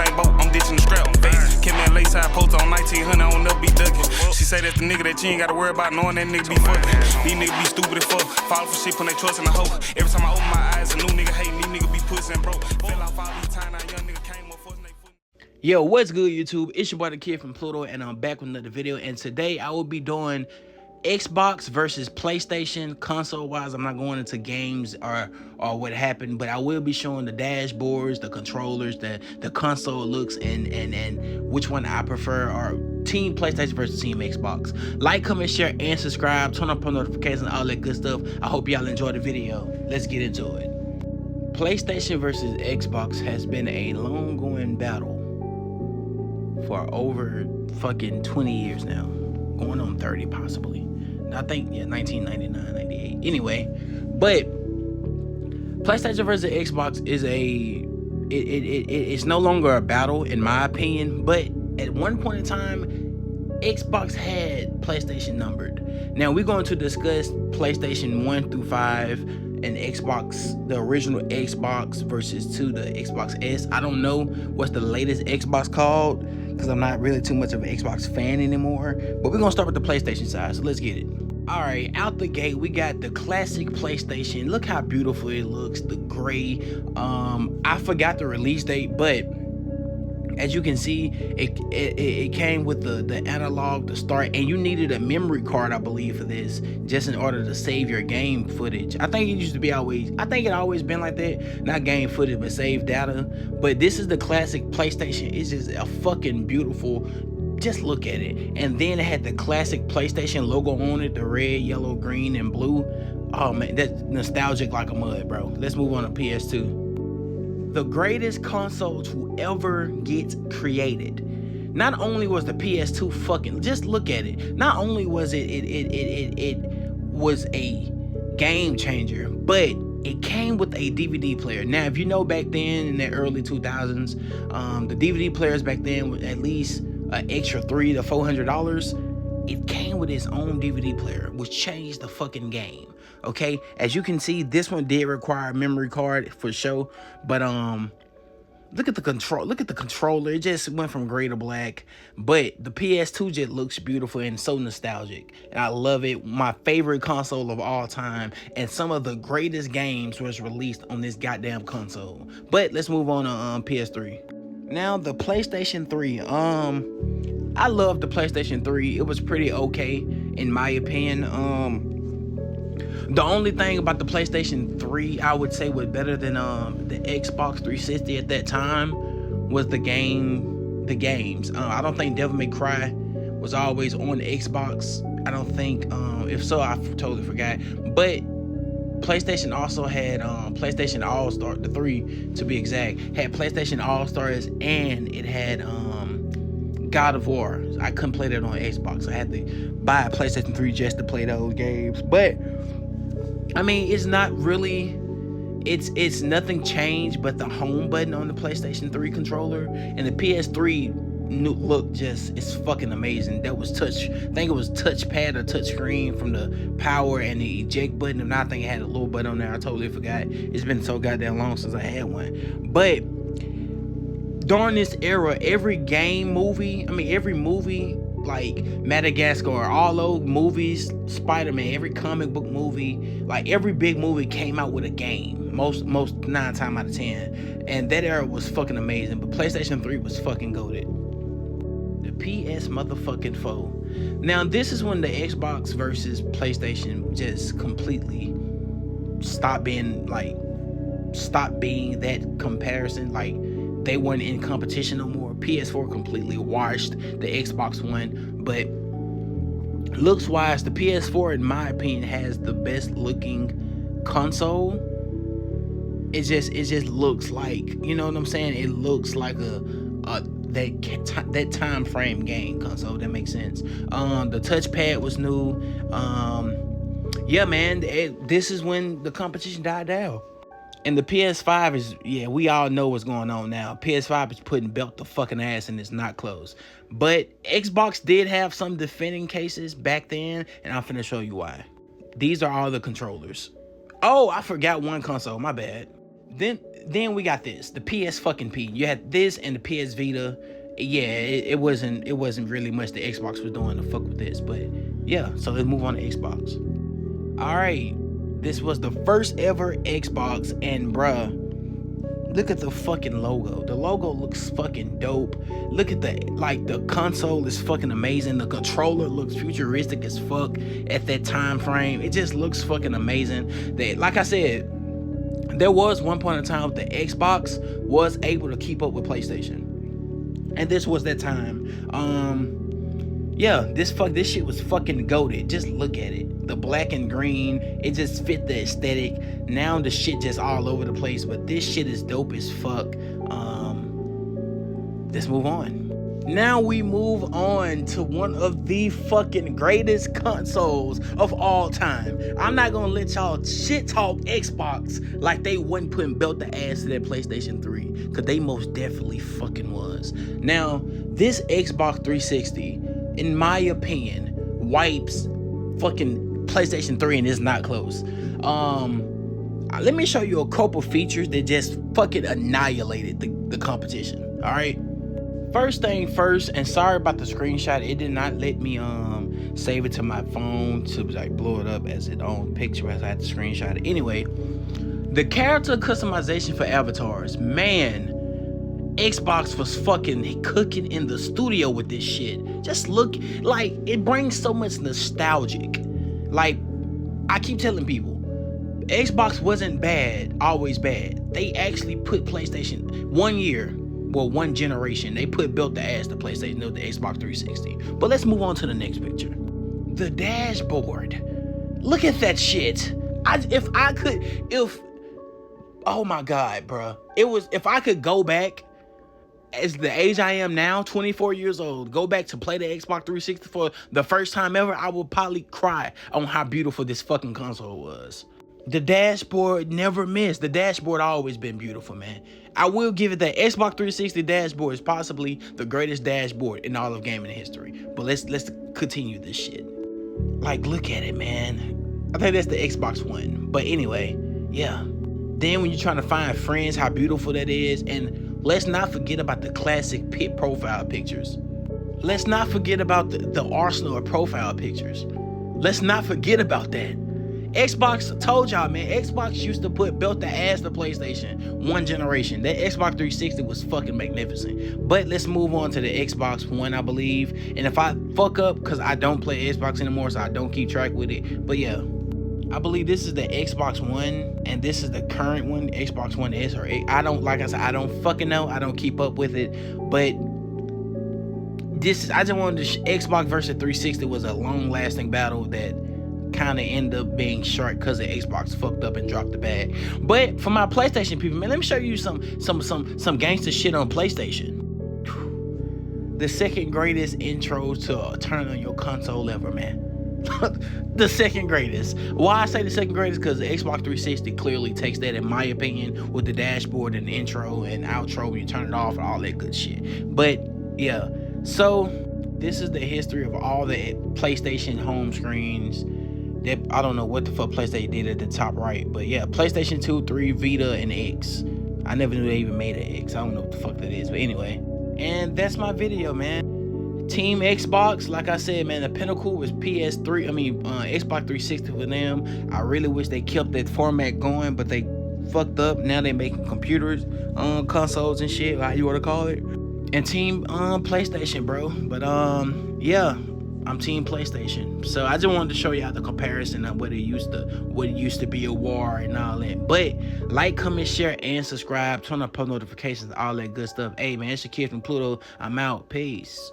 same boat, I'm ditching the strap. Face, kept me a late side post on 1900, I don't never be ducking. She say that's the nigga that you ain't gotta worry about knowing that nigga be fucking. These niggas be stupid as fuck, fall for shit when they trust in the hoe. Every time I open my eyes, a new nigga hate me, nigga be pussy and broke. Fell off all these time, now young nigga came up forcing they foot. Yo, what's good, YouTube? It's your boy the Kid from Pluto, and I'm back with another video. And today I will be doing Xbox versus PlayStation console wise. I'm not going into games or what happened, but I will be showing the dashboards, the controllers, the console looks, and which one I prefer, or Team PlayStation versus Team Xbox. Like, comment, share, and subscribe. Turn on notifications and all that good stuff. I hope y'all enjoy the video. Let's get into it. PlayStation versus Xbox has been a long going battle for over fucking 20 years now, going on 30 possibly. I think, yeah, 1999, 98. Anyway, but PlayStation versus Xbox is it's no longer a battle in my opinion, but at one point in time, Xbox had PlayStation numbered. Now we're going to discuss PlayStation 1 through 5 and Xbox, the original Xbox versus the Xbox S. I don't know what's the latest Xbox called, because I'm not really too much of an Xbox fan anymore. But we're gonna start with the PlayStation side, so let's get it. All right, out the gate, we got the classic PlayStation. Look how beautiful it looks, the gray. I forgot the release date, but as you can see, it came with the analog to start, and you needed a memory card, I believe, for this, just in order to save your game footage. I think it used to be always been like that, not game footage, but save data. But this is the classic PlayStation. It's just a fucking beautiful. Just look at it. And then it had the classic PlayStation logo on it, the red, yellow, green, and blue. Oh man, that's nostalgic like a mud, bro. Let's move on to PS2. The greatest console to ever get created. Not only was the PS2 fucking, just look at it. Not only was it was a game changer, but it came with a DVD player. Now, if you know, back then in the early 2000s, the DVD players back then were at least an extra $300 to $400. It came with its own DVD player, which changed the fucking game. Okay, as you can see, this one did require a memory card for sure, but look at the controller. It just went from gray to black. But the PS2 just looks beautiful and so nostalgic, and I love it. My favorite console of all time, and some of the greatest games was released on this goddamn console. But let's move on to PS3. Now the PlayStation 3. I love the PlayStation 3. It was pretty okay in my opinion. The only thing about the PlayStation 3 I would say was better than the Xbox 360 at that time was the games. I don't think Devil May Cry was always on the Xbox. I don't think, if so, I totally forgot. But PlayStation also had PlayStation All-Star, the 3 to be exact, had PlayStation All-Stars, and it had God of War. I couldn't play that on Xbox. I had to buy a PlayStation 3 just to play those games. But I mean, it's not really, it's nothing changed but the home button on the PlayStation 3 controller, and the PS3 new look just, it's fucking amazing. That was I think it was touchpad or touch screen from the power and the eject button, and I think it had a little button on there. I totally forgot. It's been so goddamn long since I had one. But during this era, every movie, like Madagascar, all those movies, Spider-Man, every comic book movie, like every big movie came out with a game, most 9 times out of 10, and that era was fucking amazing. But PlayStation 3 was fucking goated. The PS motherfucking 4. Now this is when the Xbox versus PlayStation just completely stopped being that comparison. Like, they weren't in competition no more. PS4 completely washed the Xbox One. But looks wise, the PS4 in my opinion has the best looking console. It just looks like, you know what I'm saying, it looks like that time frame game console. That makes sense. The touchpad was new. Yeah man, this is when the competition died down. And the PS5 is, yeah, we all know what's going on now. PS5 is putting belt to fucking ass, and it's not close. But Xbox did have some defending cases back then, and I'm finna show you why. These are all the controllers. Oh, I forgot one console, my bad. Then we got this, the PS fucking P. You had this and the PS Vita. Yeah, it wasn't really much the Xbox was doing to fuck with this, but yeah. So let's move on to Xbox. All right, this was the first ever Xbox, and bruh, look at the fucking logo. The logo looks fucking dope. Look at the console is fucking amazing. The controller looks futuristic as fuck at that time frame. It just looks fucking amazing. Like I said, there was one point in time the Xbox was able to keep up with PlayStation. And this was that time. Yeah, this shit was fucking goated. Just look at it. The black and green, it just fit the aesthetic. Now the shit just all over the place, but this shit is dope as fuck. Let's move on. Now we move on to one of the fucking greatest consoles of all time. I'm not gonna let y'all shit talk Xbox like they wasn't putting belt the ass to that PlayStation 3, cause they most definitely fucking was. Now, this Xbox 360, in my opinion, wipes fucking PlayStation 3 and it's not close. Let me show you a couple features that just fucking annihilated the competition. All right. First thing first, and sorry about the screenshot, it did not let me save it to my phone to like blow it up as its own picture as I had to screenshot it. Anyway, the character customization for avatars, man, Xbox was fucking cooking in the studio with this shit. Just look, like, it brings so much nostalgic. Like, I keep telling people, Xbox wasn't bad, always bad. They actually put PlayStation one generation, they built the ass to PlayStation, the Xbox 360. But let's move on to the next picture. The dashboard. Look at that shit. Oh my God, bro. If I could go back as the age I am now, 24 years old, go back to play the Xbox 360 for the first time ever, I would probably cry on how beautiful this fucking console was. The dashboard never missed. The dashboard always been beautiful, man. I will give it that. Xbox 360 dashboard is possibly the greatest dashboard in all of gaming history. But let's continue this shit. Like, look at it, man. I think that's the Xbox One. But anyway, yeah. Then when you're trying to find friends, how beautiful that is. And let's not forget about the classic pit profile pictures. Let's not forget about the arsenal of profile pictures. Let's not forget about that. Xbox, told y'all, man, Xbox used to belt the ass to PlayStation one generation. That Xbox 360 was fucking magnificent. But let's move on to the Xbox One, I believe. And if I fuck up, because I don't play Xbox anymore, so I don't keep track with it. But yeah, I believe this is the Xbox One, and this is the current one, Xbox One S or 8. I don't fucking know. I don't keep up with it. But I just wanted to, Xbox versus 360 was a long-lasting battle that kind of end up being short because the Xbox fucked up and dropped the bag. But for my PlayStation people, man, let me show you some gangster shit on PlayStation. The second greatest intro to turn on your console ever, man. The second greatest. Why I say the second greatest? Because the Xbox 360 clearly takes that, in my opinion, with the dashboard and the intro and outro when you turn it off and all that good shit. But yeah, so this is the history of all the PlayStation home screens. I don't know what the fuck PlayStation did at the top right, but yeah, PlayStation 2, 3, Vita, and X. I never knew they even made an X. I don't know what the fuck that is, but anyway. And that's my video, man. Team Xbox, like I said, man, the pinnacle was Xbox 360 for them. I really wish they kept that format going, but they fucked up. Now they making computers, consoles and shit, how you want to call it. And Team PlayStation, bro. But yeah. I'm Team PlayStation. So I just wanted to show y'all the comparison of what it used to be a war and all that. But like, comment, share, and subscribe. Turn on post notifications, all that good stuff. Hey man, it's your kid from Pluto. I'm out. Peace.